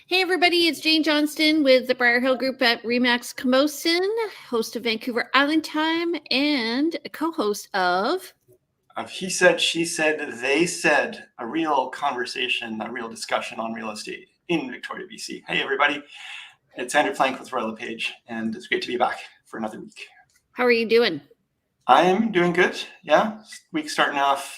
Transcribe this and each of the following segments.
Hey everybody, it's Jane Johnston with the Briar Hill Group at Remax Camosun, host of Vancouver Island Time and a co-host of He Said, She Said, They Said, a real conversation, a real discussion on real estate in Victoria, BC. Hey everybody, it's Andrew Plank with LePage, and it's great to be back for another week. How are you doing? I am doing good, yeah. Week starting off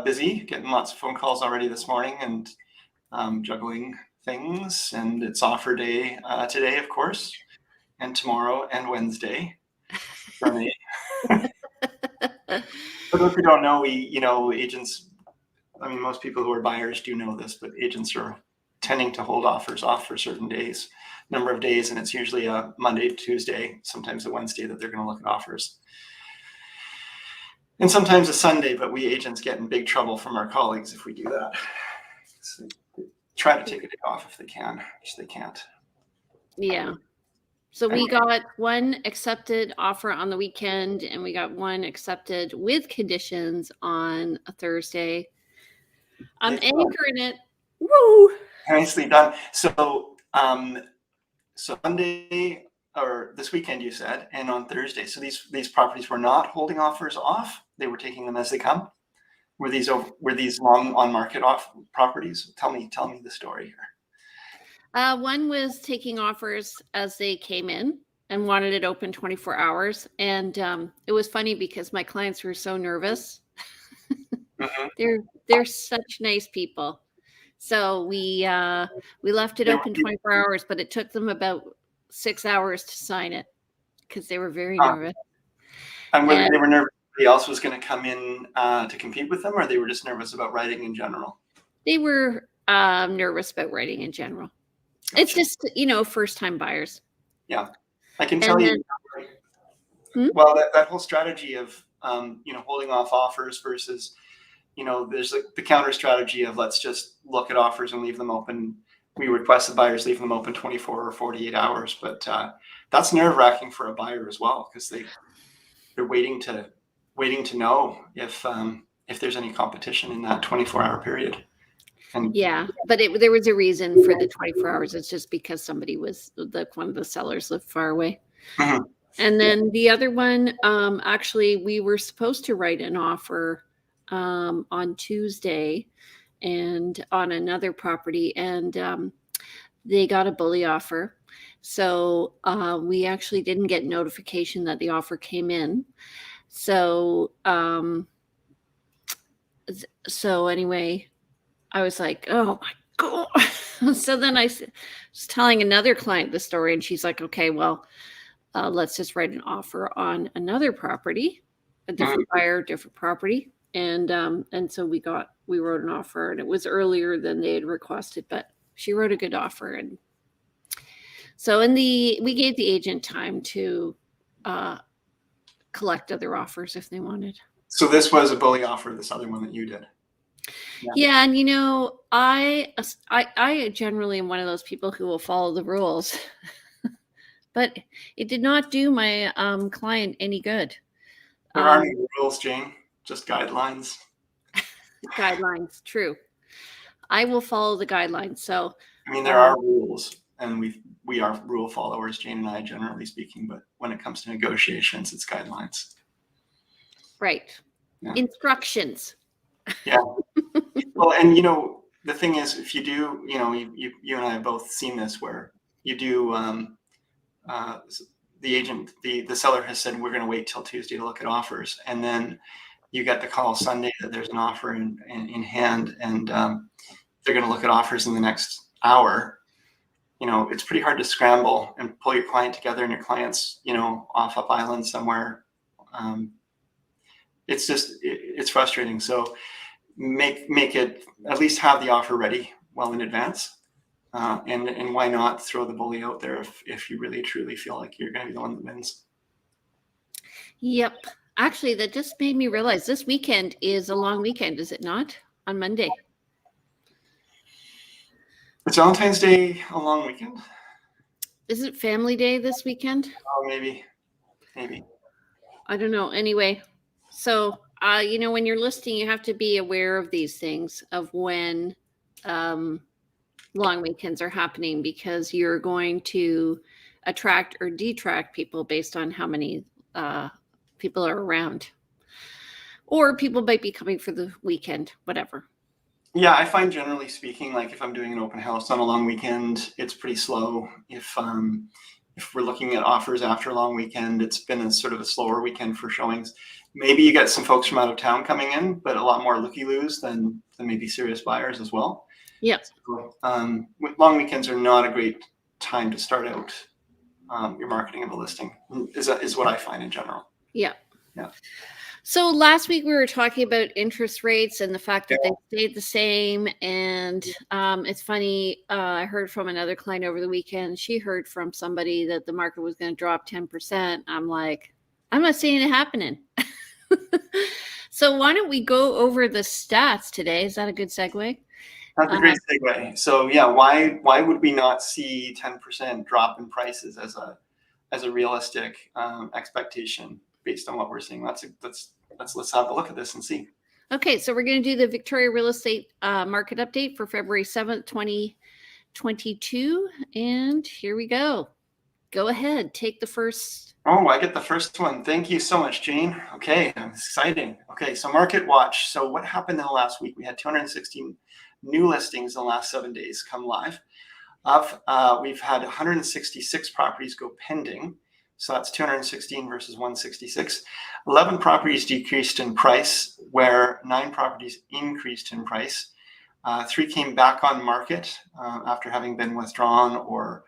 busy, getting lots of phone calls already this morning and juggling things, and it's offer day today, of course, and tomorrow and Wednesday for me. For those who don't know, agents, I mean, most people who are buyers do know this, but agents are tending to hold offers off for certain days, number of days, and it's usually a Monday, Tuesday, sometimes a Wednesday that they're going to look at offers. And sometimes a Sunday, but we agents get in big trouble from our colleagues if we do that. So try to take a day off if they can, which they can't. Yeah. So we got one accepted offer on the weekend, and we got one accepted with conditions on a Thursday. I'm anchoring it. Woo! Nicely done. So Sunday or this weekend, you said, and on Thursday. So these properties were not holding offers off; they were taking them as they come. Were these long on market off properties? Tell me the story here. One was taking offers as they came in and wanted it open 24 hours. And it was funny because my clients were so nervous. Mm-hmm. They're such nice people. So we left it open 24 hours, but it took them about 6 hours to sign it because they were very nervous. And they were nervous somebody else was going to come in to compete with them, or they were just nervous about writing in general? They were nervous about writing in general. Gotcha. It's just, first-time buyers. Yeah. I can tell you, well, that whole strategy of, holding off offers versus, there's the counter strategy of let's just look at offers and leave them open. We request the buyers leave them open 24 or 48 hours, but that's nerve-wracking for a buyer as well because they're waiting to know if there's any competition in that 24-hour period. And yeah, but there was a reason for the 24 hours. It's just because somebody was one of the sellers lived far away. Mm-hmm. And then the other one, actually, we were supposed to write an offer on Tuesday and on another property, and they got a bully offer. So we actually didn't get notification that the offer came in. So anyway, I was like, oh my God. So then I was telling another client the story, and she's like, okay, well, let's just write an offer on another property, a different buyer, different property. And so we wrote an offer, and it was earlier than they had requested, but she wrote a good offer. And so we gave the agent time to collect other offers if they wanted. So this was a bully offer, this other one that you did. Yeah, and I generally am one of those people who will follow the rules, but it did not do my client any good. There aren't any rules, Jane, just guidelines. Guidelines, true. I will follow the guidelines. So I mean, there are rules, and we are rule followers, Jane and I, generally speaking. But when it comes to negotiations, it's guidelines. Right. Yeah. Instructions. Yeah. Well, and the thing is, if you do, you and I have both seen this where you do, the agent, the seller has said, we're going to wait till Tuesday to look at offers. And then you get the call Sunday that there's an offer in hand, and they're going to look at offers in the next hour. It's pretty hard to scramble and pull your client together and your clients, off up island somewhere. It's frustrating. So make it, at least have the offer ready well in advance. And why not throw the bully out there if you really truly feel like you're going to be the one that wins. Yep. Actually, that just made me realize this weekend is a long weekend, is it not? On Monday. Is Valentine's Day a long weekend? Is it Family Day this weekend? Oh, maybe. I don't know. Anyway, so when you're listing, you have to be aware of these things, of when long weekends are happening, because you're going to attract or detract people based on how many people are around, or people might be coming for the weekend, whatever. Yeah, I find generally speaking, like if I'm doing an open house on a long weekend, it's pretty slow. If we're looking at offers after a long weekend, it's been a sort of a slower weekend for showings. Maybe you get some folks from out of town coming in, but a lot more looky-loos than maybe serious buyers as well. Yeah. So, long weekends are not a great time to start out your marketing of a listing, is what I find in general. Yeah. Yeah. So last week we were talking about interest rates and the fact that they stayed the same. And it's funny, I heard from another client over the weekend. She heard from somebody that the market was going to drop 10%. I'm like, I'm not seeing it happening. So why don't we go over the stats today? Is that a good segue? That's a great segue. So yeah, why would we not see 10% drop in prices as a realistic expectation based on what we're seeing? Let's have a look at this and see. Okay, so we're going to do the Victoria real estate market update for February 7th, 2022. And here we go. Go ahead, take the first. Oh, I get the first one. Thank you so much, Jane. Okay, exciting. Okay, so market watch. So what happened in the last week? We had 216 new listings in the last 7 days come live. We've had 166 properties go pending. So that's 216 versus 166. 11 properties decreased in price, where 9 properties increased in price. 3 came back on market after having been withdrawn or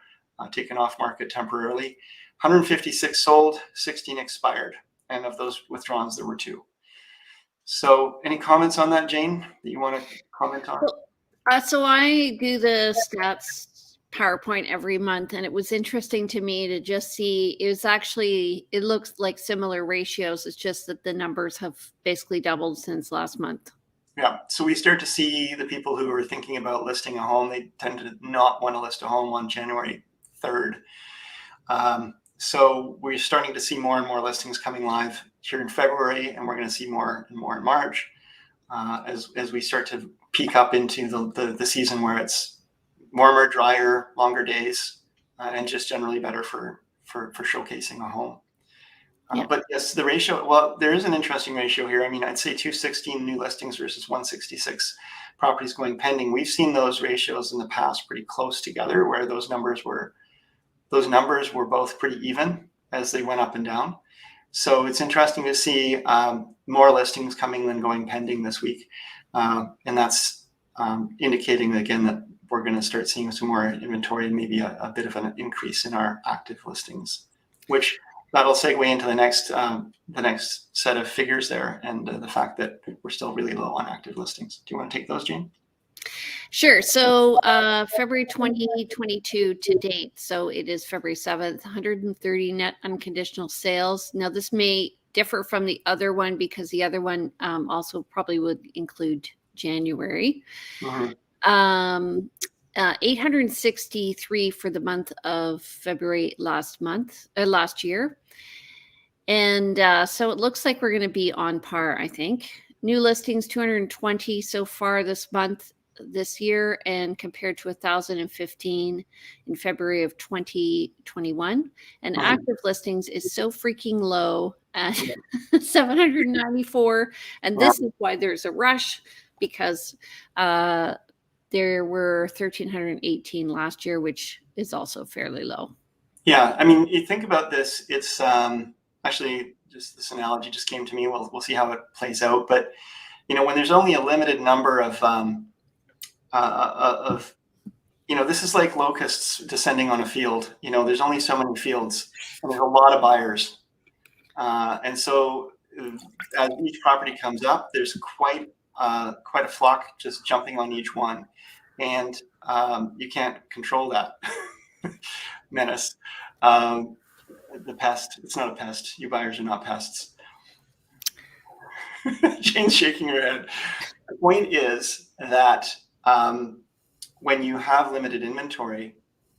taken off market temporarily. 156 sold, 16 expired. And of those withdrawals, there were 2. So any comments on that, Jane, that you want to comment on? So I do the stats PowerPoint every month, and it was interesting to me to just see, it looks like similar ratios. It's just that the numbers have basically doubled since last month. Yeah, so we start to see the people who are thinking about listing a home, they tend to not want to list a home on January 3rd. So we're starting to see more and more listings coming live here in February, and we're going to see more and more in March as we start to peak up into the season where it's warmer, drier, longer days, and just generally better for showcasing a home. Yeah. But yes, the ratio, well, there is an interesting ratio here. I mean, I'd say 216 new listings versus 166 properties going pending. We've seen those ratios in the past pretty close together, where those numbers were both pretty even as they went up and down. So it's interesting to see more listings coming than going pending this week. And that's indicating, again, that we're going to start seeing some more inventory and maybe a bit of an increase in our active listings, which that'll segue into the next set of figures there, and the fact that we're still really low on active listings. Do you want to take those, Jane? Sure. So February 2022 to date, so it is February 7th, 130 net unconditional sales. Now, this may differ from the other one because the other one also probably would include January. Mm-hmm. 863 for the month of February last year. And so it looks like we're going to be on par, I think. New listings, 220 so far this year, and compared to 1,015 in February of 2021. And active listings is so freaking low at 794. And this is why there's a rush, because there were 1,318 last year, which is also fairly low. Yeah, I mean, you think about this, it's actually just this analogy just came to me. We'll see how it plays out. But, when there's only a limited number of this is like locusts descending on a field. There's only so many fields, and there's a lot of buyers. And so as each property comes up, there's quite a flock just jumping on each one. And you can't control that menace. The pest, it's not a pest. You buyers are not pests. Jane's shaking her head. The point is that when you have limited inventory,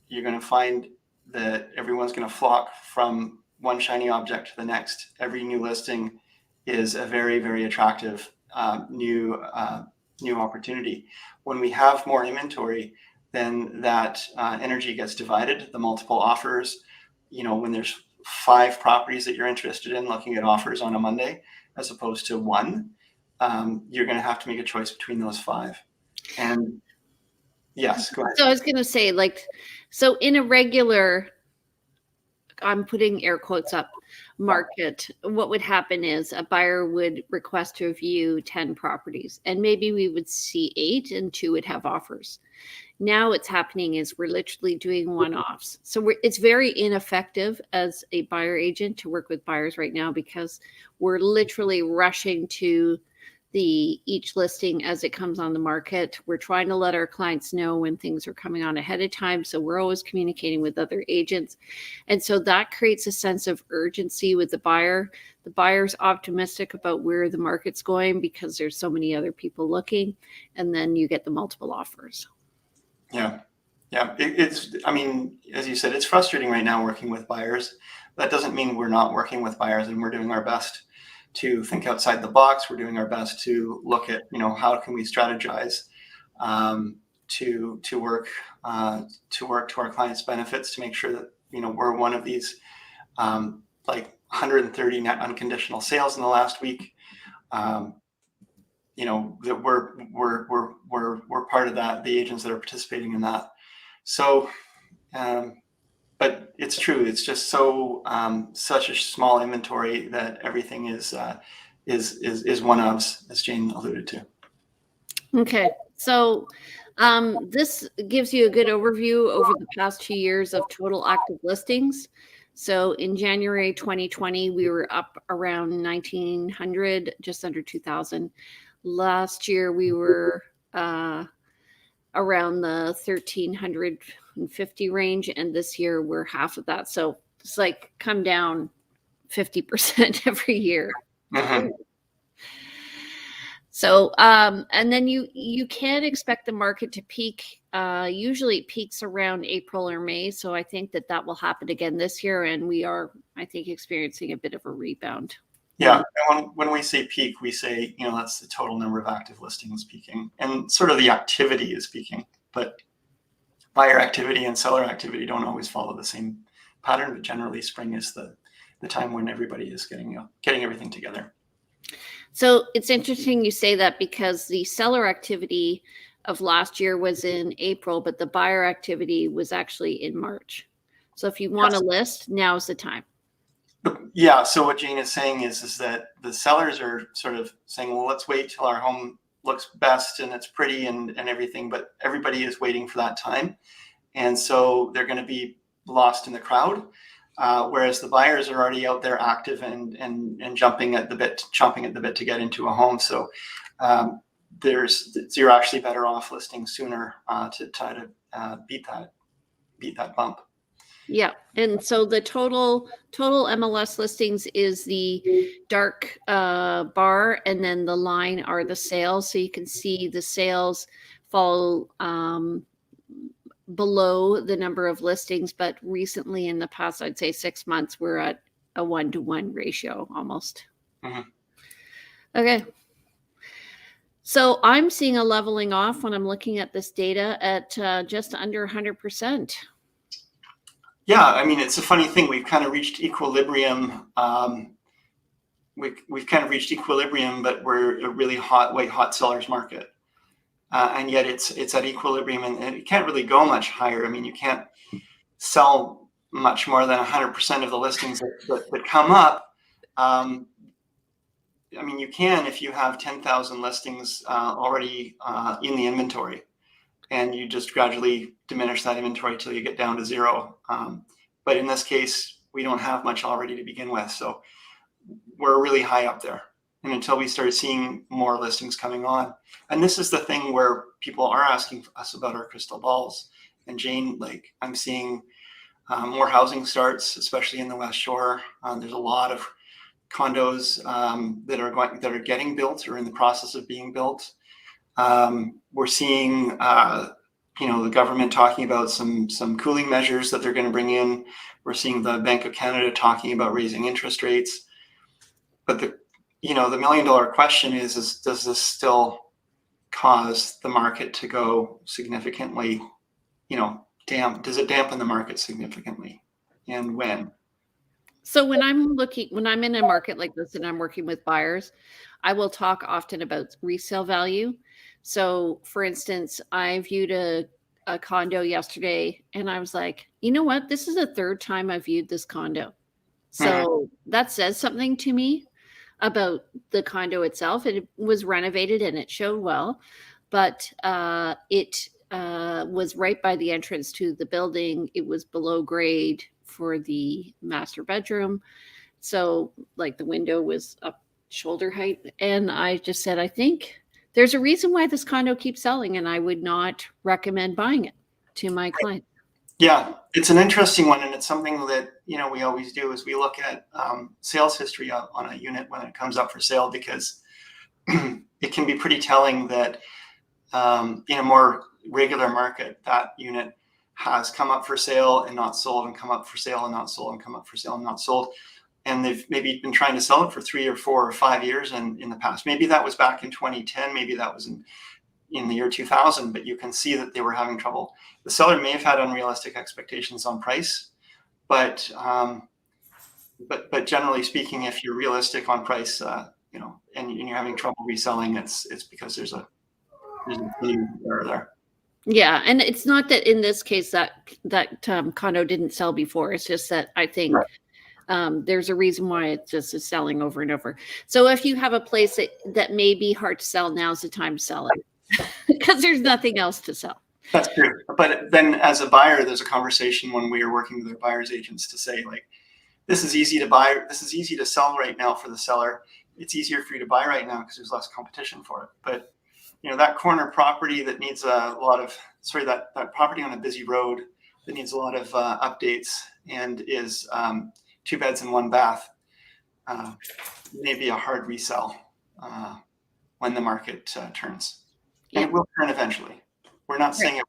you're going to find that everyone's going to flock from one shiny object to the next. Every new listing is a very, very attractive new opportunity. When we have more inventory, then that energy gets divided, the multiple offers. When there's 5 properties that you're interested in looking at offers on a Monday, as opposed to 1, you're going to have to make a choice between those 5. And yes, go ahead. So I was going to say, so in a regular, I'm putting air quotes up, market, what would happen is a buyer would request to view 10 properties, and maybe we would see 8 and 2 would have offers. Now what's happening is we're literally doing one-offs. So it's very ineffective as a buyer agent to work with buyers right now, because we're literally rushing to each listing as it comes on the market. We're trying to let our clients know when things are coming on ahead of time. So we're always communicating with other agents. And so that creates a sense of urgency with the buyer. The buyer's optimistic about where the market's going because there's so many other people looking. And then you get the multiple offers. Yeah. I mean, as you said, it's frustrating right now working with buyers. That doesn't mean we're not working with buyers, and we're doing our best to think outside the box. We're doing our best to look at, how can we strategize to work to our clients' benefits, to make sure that, we're one of these, like 130 net unconditional sales in the last week. That we're part of that, the agents that are participating in that. So, but it's true. It's just so such a small inventory that everything is one-ofs, as Jane alluded to. Okay, so this gives you a good overview over the past 2 years of total active listings. So in January 2020, we were up around 1,900, just under 2,000. Last year, we were around the 1,350 range, and this year we're half of that. So it's like come down 50% every year. Mm-hmm. So, and then you can expect the market to peak. Usually it peaks around April or May. So I think that will happen again this year. And we are, I think, experiencing a bit of a rebound. Yeah. And when we say peak, we say, that's the total number of active listings peaking, and sort of the activity is peaking. But buyer activity and seller activity don't always follow the same pattern. But generally, spring is the time when everybody is getting everything together. So it's interesting you say that, because the seller activity of last year was in April, but the buyer activity was actually in March. So if you want to list, now's the time. Yeah. So what Jane is saying is that the sellers are sort of saying, well, let's wait till our home looks best and it's pretty and everything, but everybody is waiting for that time. And so they're going to be lost in the crowd. Whereas the buyers are already out there active and chomping at the bit to get into a home. So you're actually better off listing sooner to try to beat that bump. Yeah, and so the total MLS listings is the dark bar, and then the line are the sales. So you can see the sales fall below the number of listings, but recently in the past, I'd say 6 months, we're at a 1-to-1 ratio almost. Mm-hmm. Okay. So I'm seeing a leveling off when I'm looking at this data at just under 100%. Yeah, I mean, it's a funny thing. We've kind of reached equilibrium. We've kind of reached equilibrium, but we're a really hot sellers market. And yet it's at equilibrium, and it can't really go much higher. I mean, you can't sell much more than 100% of the listings that come up. I mean, you can if you have 10,000 listings already in the inventory, and you just gradually diminish that inventory till you get down to 0. But in this case, we don't have much already to begin with. So we're really high up there. And until we start seeing more listings coming on, and this is the thing where people are asking us about our crystal balls. And Jane, I'm seeing more housing starts, especially in the West Shore. There's a lot of condos that are getting built or in the process of being built. We're seeing, the government talking about some cooling measures that they're going to bring in. We're seeing the Bank of Canada talking about raising interest rates. But the $1 million question is does this still cause the market to go significantly does it dampen the market significantly, and when? So when I'm in a market like this and I'm working with buyers, I will talk often about resale value. So for instance, I viewed a condo yesterday and I was like, you know what? This is the third time I viewed this condo. So that says something to me about the condo itself. It was renovated and it showed well, but it was right by the entrance to the building. It was below grade for the master bedroom. So like the window was up shoulder height. And I just said, I think there's a reason why this condo keeps selling and I would not recommend buying it to my client. Yeah, it's an interesting one, and it's something that we always do is we look at sales history on a unit when it comes up for sale, because it can be pretty telling that in a more regular market, that unit has come up for sale and not sold, and come up for sale and not sold, and come up for sale and not sold. And they've maybe been trying to sell it for 3 or 4 or 5 years in the past. Maybe that was back in 2010, maybe that was in the year 2000, but you can see that they were having trouble. The seller may have had unrealistic expectations on price, but generally speaking, if you're realistic on price, and you're having trouble reselling, it's because there's a theme there. Yeah, and it's not that in this case that condo didn't sell before. It's just that I think there's a reason why it just is selling over and over. So if you have a place that may be hard to sell, now's the time to sell it. Because there's nothing else to sell. That's true. But then as a buyer, there's a conversation when we are working with our buyer's agents to say, like, this is easy to buy. This is easy to sell right now for the seller. It's easier for you to buy right now because there's less competition for it. But, that corner property that needs that property on a busy road that needs a lot of updates and is 2 beds and 1 bath, maybe a hard resell when the market turns. And it will turn eventually. We're not seeing it.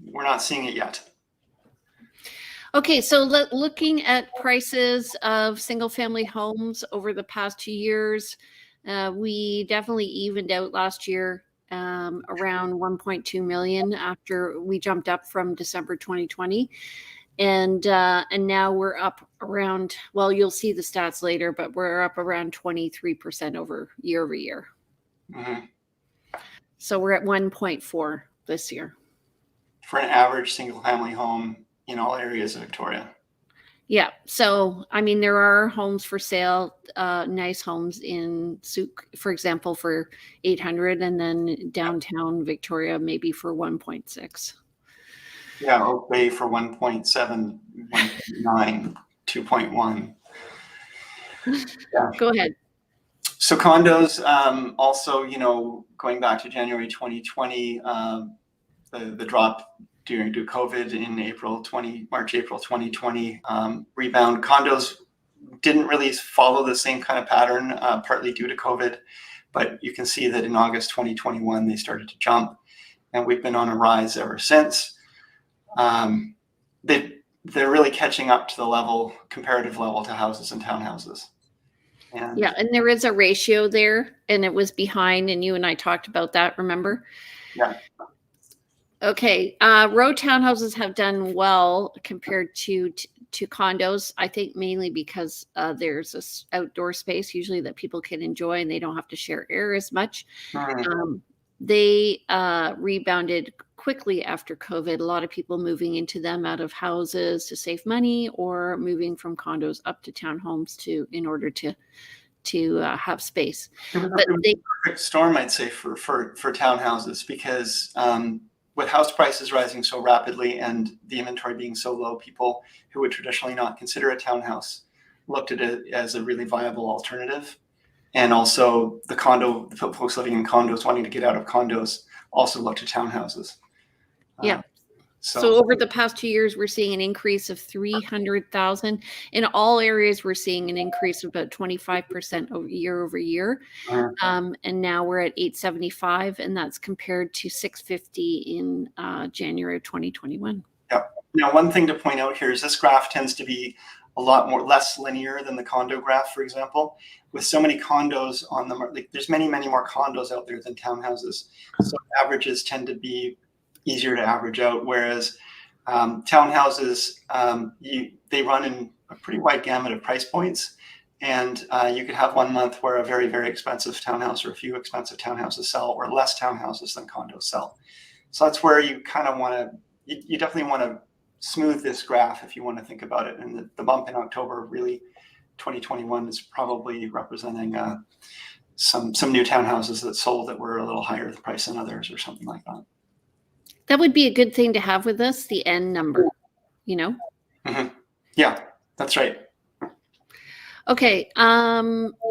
We're not seeing it yet. Okay, so looking at prices of single-family homes over the past 2 years, we definitely evened out last year around 1.2 million after we jumped up from December 2020. And now we're up around, well, you'll see the stats later, but we're up around 23% year over year. Mm-hmm. So we're at 1.4 this year. For an average single family home in all areas of Victoria. Yeah. So, I mean, there are homes for sale, nice homes in Souk, for example, for 800, and then downtown Victoria, maybe for 1.6. Yeah. Oak Bay for 1.7, 1.9, 2.1. Yeah. Go ahead. So condos, also, going back to January 2020, the drop due to COVID in March, April 2020, rebound. Condos didn't really follow the same kind of pattern, partly due to COVID, but you can see that in August 2021, they started to jump, and we've been on a rise ever since. They're really catching up to the comparative level to houses and townhouses. And there is a ratio there, and it was behind, and you and I talked about that, remember? Yeah. Okay. Row townhouses have done well compared to condos, I think mainly because there's this outdoor space usually that people can enjoy and they don't have to share air as much. Mm-hmm. They rebounded quickly after COVID. A lot of people moving into them out of houses to save money, or moving from condos up to townhomes in order to have space. It was a perfect storm, I'd say, for townhouses, because with house prices rising so rapidly and the inventory being so low, people who would traditionally not consider a townhouse looked at it as a really viable alternative. And also the folks living in condos wanting to get out of condos also looked at townhouses. Yeah. So over the past 2 years, we're seeing an increase of 300,000. In all areas, we're seeing an increase of about 25% year over year. And now we're at 875, and that's compared to 650 in January of 2021. Yeah. Now, one thing to point out here is this graph tends to be a lot less linear than the condo graph, for example. With so many condos on the market, there's many, many more condos out there than townhouses. So averages tend to be easier to average out. Whereas townhouses, they run in a pretty wide gamut of price points. And you could have 1 month where a very, very expensive townhouse or a few expensive townhouses sell, or less townhouses than condos sell. So that's where you kind of want to, you definitely want to smooth this graph if you want to think about it. And the bump in October, really, 2021 is probably representing some new townhouses that sold that were a little higher the price than others, or something like that. That would be a good thing to have with us, the N number, you know? Mm-hmm. Yeah, that's right. Okay,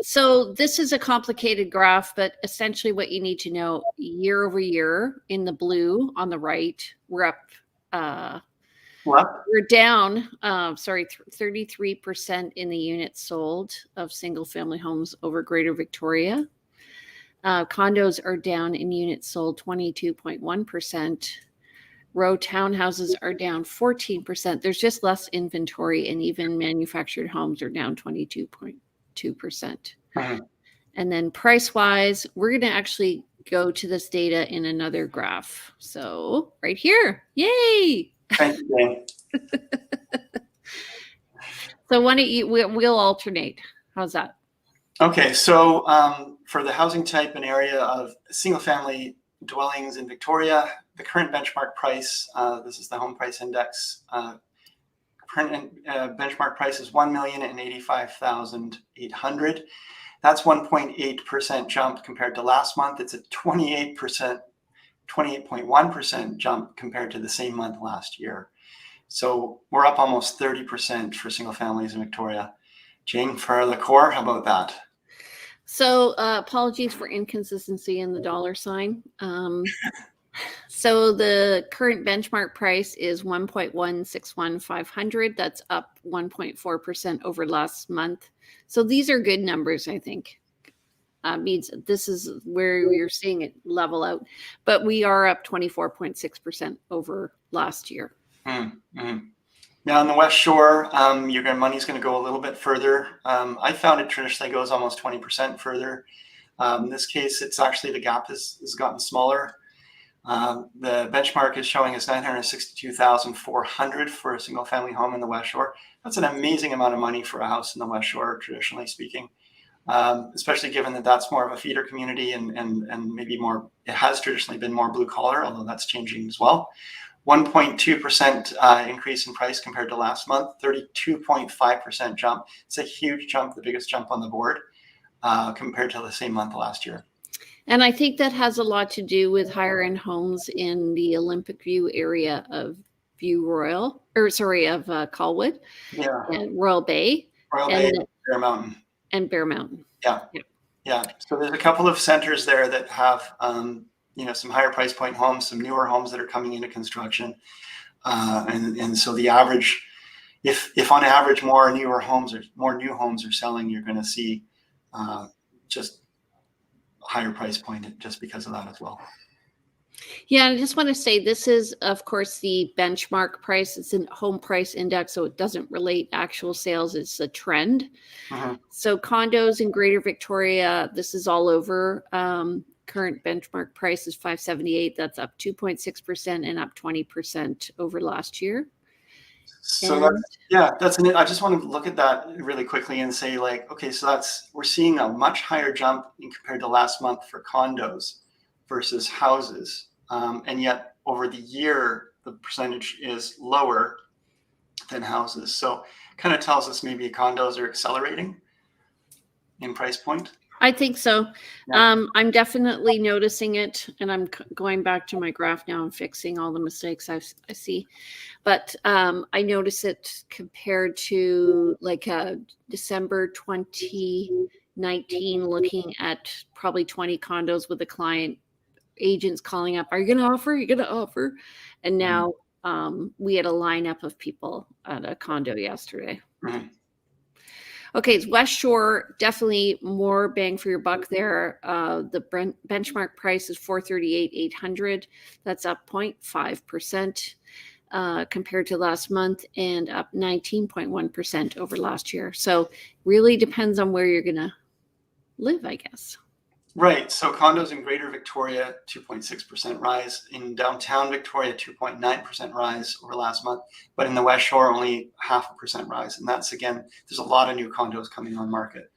so this is a complicated graph, but essentially what you need to know, year over year in the blue on the right, we're up, we're down, 33% in the units sold of single family homes over Greater Victoria. Condos are down in units sold 22.1%. Row townhouses are down 14%. There's just less inventory, and even manufactured homes are down 22.2%. And then price-wise, we're going to actually go to this data in another graph. So right here, yay! Thank you. So why don't you, we'll alternate. How's that? Okay, so for the housing type and area of single-family dwellings in Victoria, the current benchmark price, this is the home price index, current benchmark price is 1,085,800. That's 1.8% jump compared to last month. It's a 28.1% jump compared to the same month last year. So we're up almost 30% for single families in Victoria. Jane, for the core, how about that? So apologies for inconsistency in the dollar sign. So the current benchmark price is 1.161500. That's up 1.4% over last month. So these are good numbers, I think. Means this is where you're seeing it level out. But we are up 24.6% over last year. Mm-hmm. Now on the West Shore, your money's going to go a little bit further. I found it traditionally goes almost 20% further. In this case, it's actually the gap has gotten smaller. The benchmark is showing us 962,400 for a single family home in the West Shore. That's an amazing amount of money for a house in the West Shore, traditionally speaking, especially given that that's more of a feeder community and maybe more, it has traditionally been more blue collar, although that's changing as well. 1.2% increase in price compared to last month, 32.5% jump. It's a huge jump, the biggest jump on the board compared to the same month last year. And I think that has a lot to do with higher end homes in the Olympic View area of Colwood, yeah, and Royal Bay, Bear Mountain. And Bear Mountain. Yeah. So there's a couple of centers there that have some higher price point homes, some newer homes that are coming into construction, and so the average, if on average more new homes are selling, you're going to see just higher price point just because of that as well. Yeah, I just want to say this is, of course, the benchmark price. It's a home price index, so it doesn't relate actual sales. It's a trend. So condos in Greater Victoria, this is all over. Current benchmark price is 578. That's up 2.6% and up 20% over last year. So I just want to look at that really quickly and say, like, okay, so we're seeing a much higher jump compared to last month for condos versus houses, and yet over the year the percentage is lower than houses. So kind of tells us maybe condos are accelerating in price point. I think so. Yeah. I'm definitely noticing it, and I'm going back to my graph now and fixing all the mistakes I see. But I notice it compared to like December 2019, looking at probably 20 condos with a client, agents calling up, "Are you going to offer? Are you going to offer?" And now we had a lineup of people at a condo yesterday. Okay, it's West Shore, definitely more bang for your buck there. The benchmark price is 438,800. That's up 0.5% compared to last month, and up 19.1% over last year. So really depends on where you're going to live, I guess. Right. So condos in Greater Victoria, 2.6% rise. In downtown Victoria, 2.9% rise over last month. But in the West Shore, only 0.5% rise. And that's, again, there's a lot of new condos coming on market.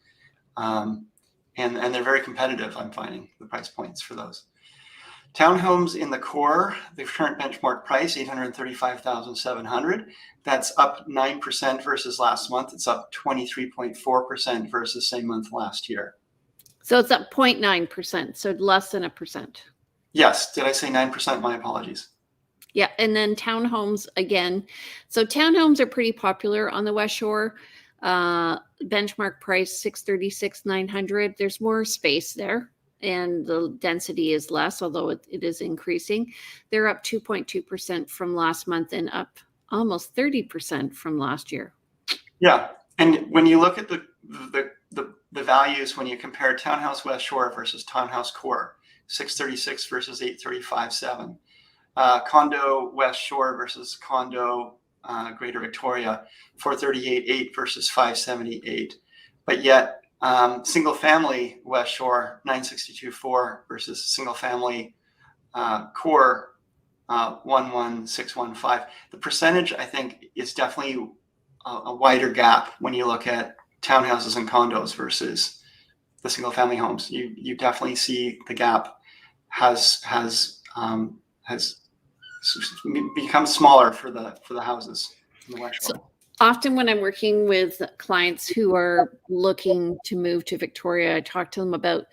And they're very competitive, I'm finding, the price points for those. Townhomes in the core, the current benchmark price, 835,700. That's up 9% versus last month. It's up 23.4% versus same month last year. So it's up 0.9%, so less than 1%. Yes. Did I say 9%? My apologies. Yeah. And then townhomes again. So townhomes are pretty popular on the West Shore. Benchmark price, 636,900. There's more space there and the density is less, although it is increasing. They're up 2.2% from last month and up almost 30% from last year. Yeah. And when you look at the values, when you compare Townhouse West Shore versus Townhouse Core, 636 versus 835.7. Condo West Shore versus Condo Greater Victoria, 438.8 versus 578. But yet, single family West Shore, 962.4 versus single family Core, 11615. The percentage, I think, is definitely a wider gap when you look at townhouses and condos versus the single family homes. You definitely see the gap has become smaller for the houses in the West Shore. So often when I'm working with clients who are looking to move to Victoria, I talk to them about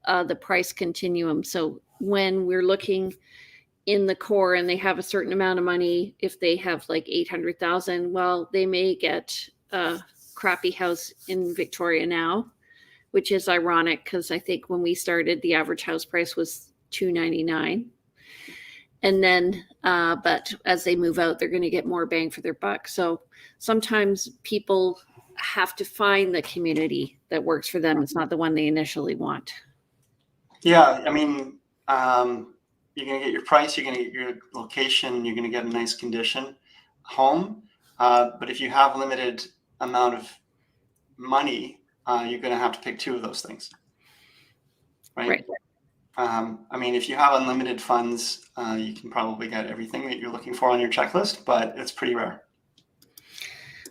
the price continuum. So when we're looking in the core and they have a certain amount of money, if they have like 800,000, well, they may get a crappy house in Victoria now, which is ironic because I think when we started, the average house price was $299. And then, but as they move out, they're going to get more bang for their buck. So sometimes people have to find the community that works for them. It's not the one they initially want. Yeah, I mean, you're going to get your price, you're going to get your location, you're going to get a nice condition home. But if you have limited amount of money, you're going to have to pick two of those things. Right. I mean, if you have unlimited funds, you can probably get everything that you're looking for on your checklist, but it's pretty rare.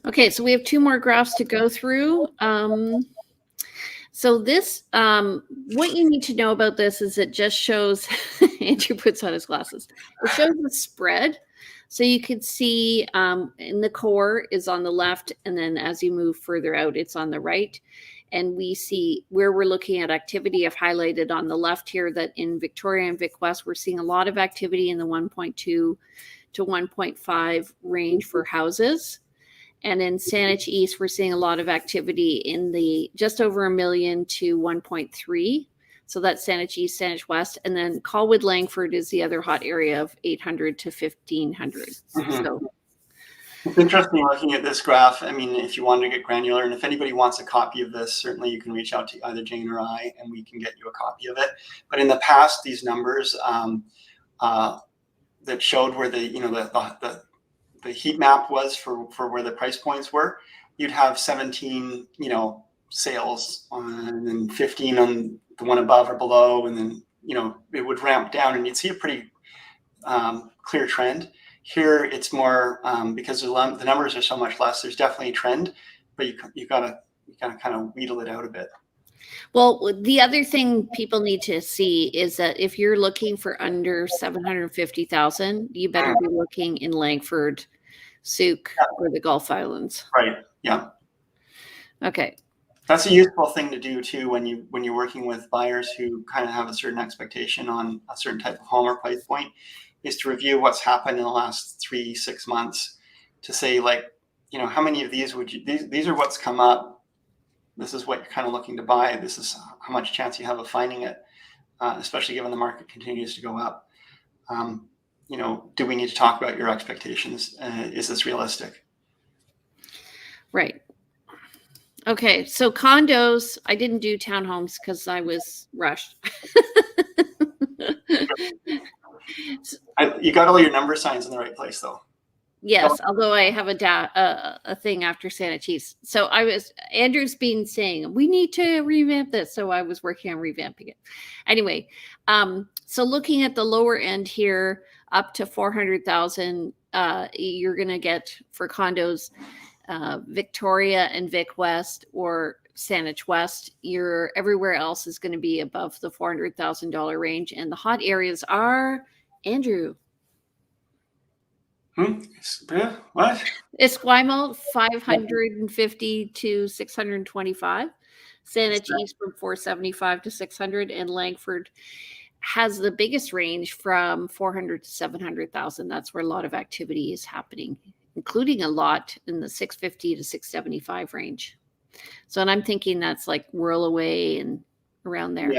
Okay, so we have two more graphs to go through. So this, what you need to know about this is it just shows, Andrew puts on his glasses. It shows the spread. So you can see in the core is on the left, and then as you move further out, it's on the right. And we see where we're looking at activity. I've highlighted on the left here that in Victoria and Vic West, we're seeing a lot of activity in the 1.2 to 1.5 range for houses. And in Saanich East, we're seeing a lot of activity in the just over 1 million to 1.3. So that's Saanich East, Saanich West. And then Colwood Langford is the other hot area of 800 to 1,500. Mm-hmm. So it's interesting looking at this graph. I mean, if you wanted to get granular, and if anybody wants a copy of this, certainly you can reach out to either Jane or I, and we can get you a copy of it. But in the past, these numbers that showed where the heat map was for where the price points were, you'd have 17, sales and then 15 on the one above or below, and then it would ramp down, and you'd see a pretty clear trend. Here, it's more because the numbers are so much less. There's definitely a trend, but you gotta kind of wheedle it out a bit. Well, the other thing people need to see is that if you're looking for under 750,000, you better be looking in Langford, Souk, or the Gulf Islands. Right. Yeah. Okay. That's a useful thing to do too when you're working with buyers who kind of have a certain expectation on a certain type of home or price point, is to review what's happened in the last 3-6 months to say, like, how many of these would you, these are what's come up. This is what you're kind of looking to buy. This is how much chance you have of finding it, especially given the market continues to go up. Do we need to talk about your expectations? Is this realistic? Right. Okay. So condos, I didn't do townhomes because I was rushed. You got all your number signs in the right place, though. Yes, although I have a thing after Santa Cheese. So Andrew's been saying, we need to revamp this. So I was working on revamping it. Anyway, so looking at the lower end here, up to 400,000, you're going to get for condos, Victoria and Vic West or Saanich West. Everywhere else is going to be above the $400,000 range. And the hot areas are, Andrew. What? Esquimalt 550 to 625, Saanich East from 475 to 600, and Langford has the biggest range from 400 to 700,000. That's where a lot of activity is happening, including a lot in the 650 to 675 range. So, and I'm thinking that's like Whirlaway and around there.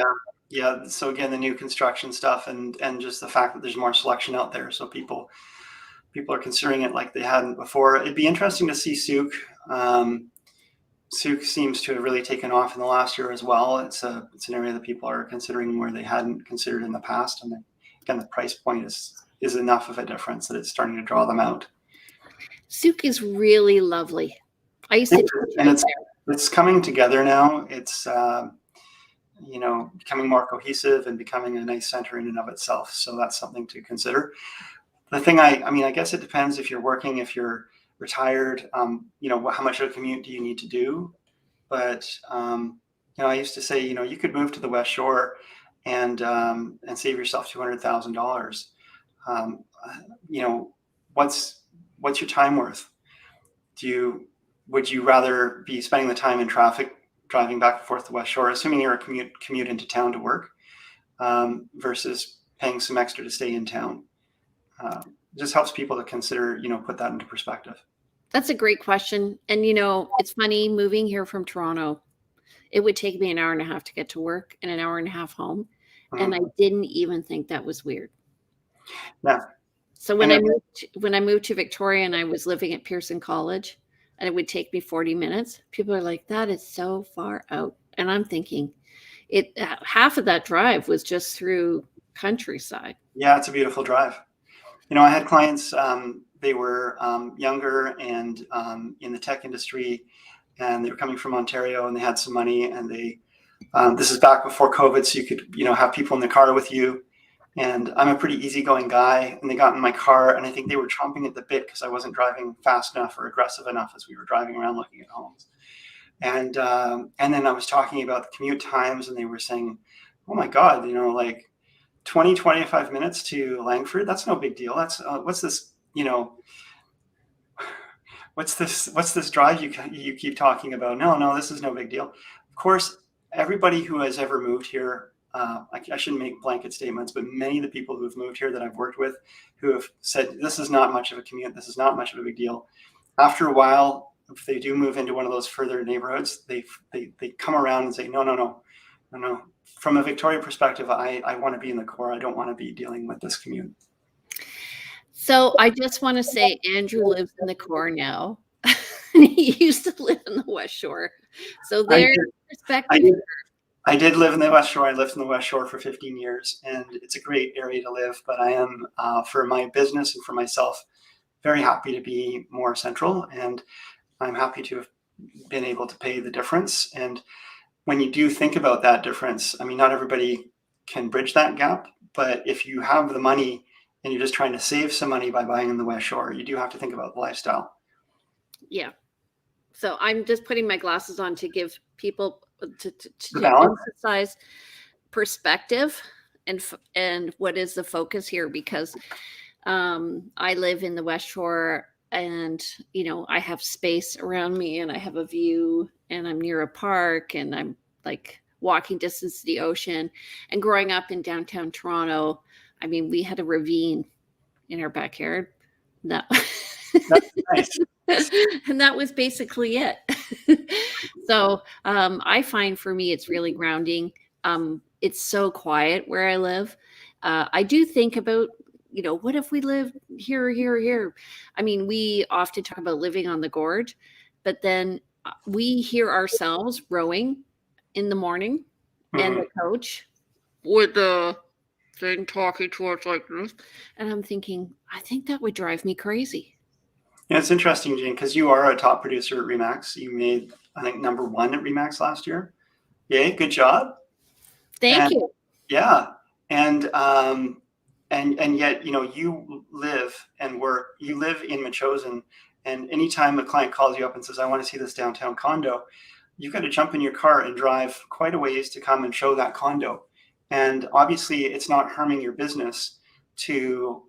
Yeah. So again, the new construction stuff and just the fact that there's more selection out there, so people are considering it like they hadn't before. It'd be interesting to see Souk. Souk seems to have really taken off in the last year as well. It's an area that people are considering where they hadn't considered in the past. And again, the price point is enough of a difference that it's starting to draw them out. Souk is really lovely. I used to and it's coming together now. It's becoming more cohesive and becoming a nice center in and of itself. So that's something to consider. The thing, I guess it depends if you're working, if you're retired, how much of a commute do you need to do? But, I used to say, you could move to the West Shore and save yourself $200,000. What's your time worth? Would you rather be spending the time in traffic, driving back and forth to West Shore, assuming you're a commute into town to work, versus paying some extra to stay in town? Just helps people to consider, put that into perspective. That's a great question. And, it's funny, moving here from Toronto, it would take me an hour and a half to get to work and an hour and a half home. Mm-hmm. And I didn't even think that was weird. Yeah. So when I moved to Victoria and I was living at Pearson College and it would take me 40 minutes, people are like, that is so far out. And I'm thinking half of that drive was just through countryside. Yeah, it's a beautiful drive. I had clients, they were younger and in the tech industry, and they were coming from Ontario and they had some money, and this is back before COVID, so you could, have people in the car with you. And I'm a pretty easygoing guy, and they got in my car and I think they were chomping at the bit because I wasn't driving fast enough or aggressive enough as we were driving around looking at homes. And then I was talking about the commute times, and they were saying, oh my God, 25 minutes to Langford, that's no big deal. That's what's this drive you keep talking about? No, this is no big deal. Of course, everybody who has ever moved here, I shouldn't make blanket statements, but many of the people who have moved here that I've worked with who have said this is not much of a commute, this is not much of a big deal. After a while, if they do move into one of those further neighborhoods, they come around and say, no. From a Victoria perspective, I want to be in the core. I don't want to be dealing with this commute. So I just want to say Andrew lives in the core now. He used to live in the West Shore. So there's perspective. I did live in the West Shore. I lived in the West Shore for 15 years, and it's a great area to live. But I am, for my business and for myself, very happy to be more central. And I'm happy to have been able to pay the difference. And when you do think about that difference, not everybody can bridge that gap, but if you have the money and you're just trying to save some money by buying in the West Shore, you do have to think about the lifestyle. Yeah. So I'm just putting my glasses on to give people to emphasize perspective and what is the focus here, because I live in the West Shore, and I have space around me, and I have a view, and I'm near a park, and I'm like walking distance to the ocean. And growing up in downtown Toronto, we had a ravine in our backyard. That's nice. And that was basically it. So I find for me, it's really grounding. It's so quiet where I live. I do think about, what if we live here? We often talk about living on the gorge, but then we hear ourselves rowing in the morning, and the coach with the thing talking to us like this. And I'm thinking, I think that would drive me crazy. Yeah, it's interesting, Jane, because you are a top producer at Remax. You made, I think, #1 at Remax last year. Yay, good job. Thank you. Yeah, and yet, you live and work. You live in Metchosin, and anytime a client calls you up and says, "I want to see this downtown condo," you've got to jump in your car and drive quite a ways to come and show that condo. And obviously, it's not harming your business to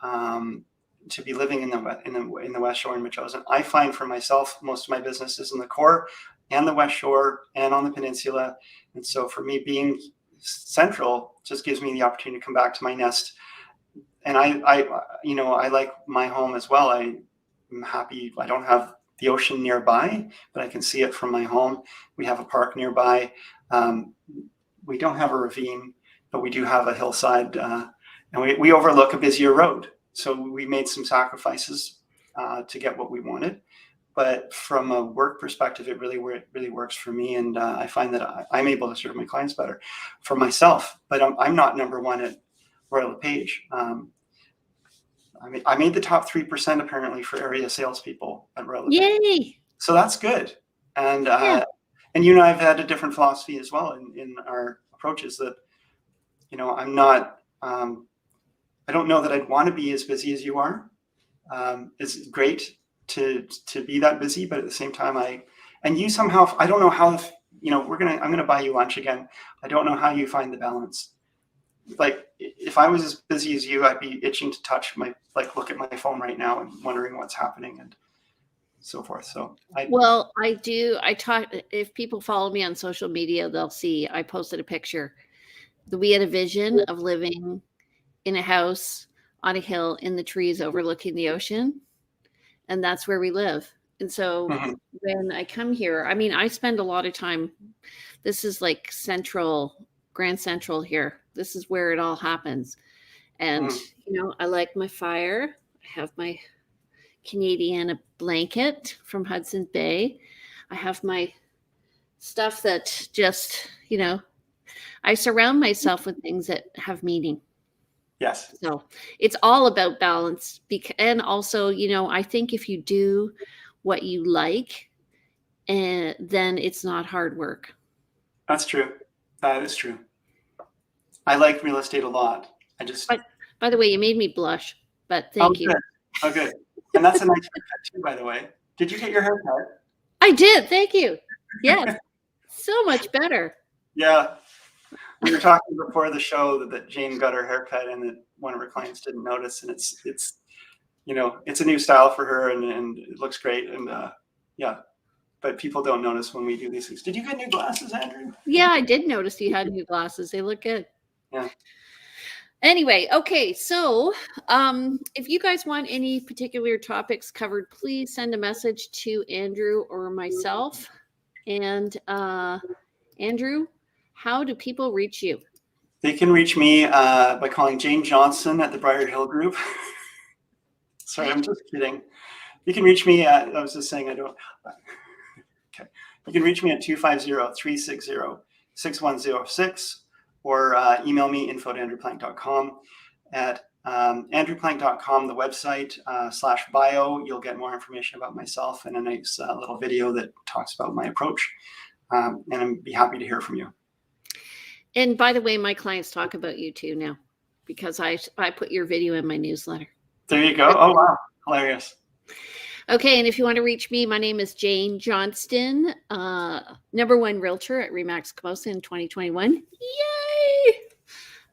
be living in the West Shore in Metchosin. I find for myself, most of my business is in the core and the West Shore and on the peninsula. And so for me, being central just gives me the opportunity to come back to my nest. And I like my home as well. I'm happy. I don't have the ocean nearby, but I can see it from my home. We have a park nearby. We don't have a ravine, but we do have a hillside, and we overlook a busier road. So we made some sacrifices to get what we wanted. But from a work perspective, it really works for me, and I find that I'm able to serve my clients better. For myself, but I'm not #1 at Royal LePage. I made the top 3% apparently for area salespeople at Royal LePage. Yay! So that's good. And and you and I have had a different philosophy as well in our approaches. That I'm not. I don't know that I'd want to be as busy as you are. It's great to be that busy, but at the same time, and you somehow, I don't know how, I'm gonna buy you lunch again. I don't know how you find the balance. Like, if I was as busy as you, I'd be itching to look at my phone right now and wondering what's happening and so forth. So I do. If people follow me on social media, they'll see I posted a picture. We had a vision of living in a house on a hill in the trees overlooking the ocean. And that's where we live. And so when I come here, I spend a lot of time. This is like Grand Central here. This is where it all happens. And, I like my fire. I have my Canadiana blanket from Hudson's Bay. I have my stuff that just, I surround myself with things that have meaning. Yes. So it's all about balance. And also, I think if you do what you like, then it's not hard work. That's true. That is true. I like real estate a lot. By the way, you made me blush, but thank you. Good. Oh, good. And that's a nice haircut too, by the way. Did you get your hair cut? I did. Thank you. Yes. So much better. Yeah. We were talking before the show that Jane got her haircut and that one of her clients didn't notice, and it's a new style for her, and it looks great, and but people don't notice when we do these things. Did you get new glasses, Andrew? Yeah, I did notice you had new glasses. They look good. Yeah. Anyway, okay, so if you guys want any particular topics covered, please send a message to Andrew or myself. And Andrew, how do people reach you? They can reach me by calling Jane Johnston at the Briar Hill Group. Sorry, I'm just kidding. You can reach me at, I was just saying, okay. You can reach me at 250-360-6106 or email me info@andrewplank.com. At andrewplank.com, the website /bio, you'll get more information about myself and a nice little video that talks about my approach. And I'd be happy to hear from you. And by the way, my clients talk about you too now, because I put your video in my newsletter. There you go. Oh, wow. Hilarious. Okay. And if you want to reach me, my name is Jane Johnston, #1 realtor at Remax Camosa in 2021. Yay!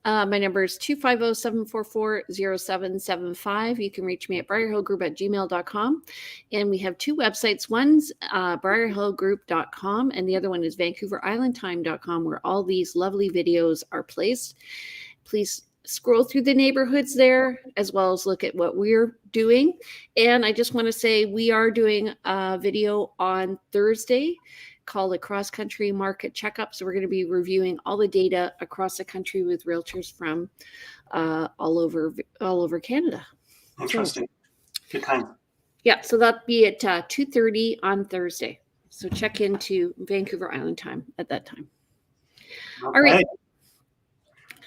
My number is 250-744-0775. You can reach me at briarhillgroup@gmail.com. And we have two websites. One's briarhillgroup.com, and the other one is vancouverislandtime.com, where all these lovely videos are placed. Please scroll through the neighborhoods there, as well as look at what we're doing. And I just want to say we are doing a video on Thursday called a cross-country market checkup. So we're going to be reviewing all the data across the country with realtors from all over Canada. Interesting. Good time. Yeah, so that'll be at 2:30 on Thursday. So check into Vancouver Island time at that time. Okay. All right.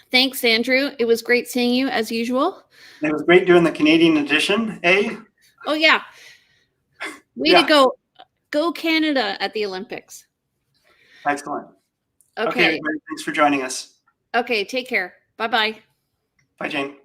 Thanks, Andrew. It was great seeing you as usual. It was great doing the Canadian edition, eh? Oh, yeah. Way to go. Go Canada at the Olympics. Excellent. Okay. Thanks for joining us. Okay. Take care. Bye-bye. Bye, Jane.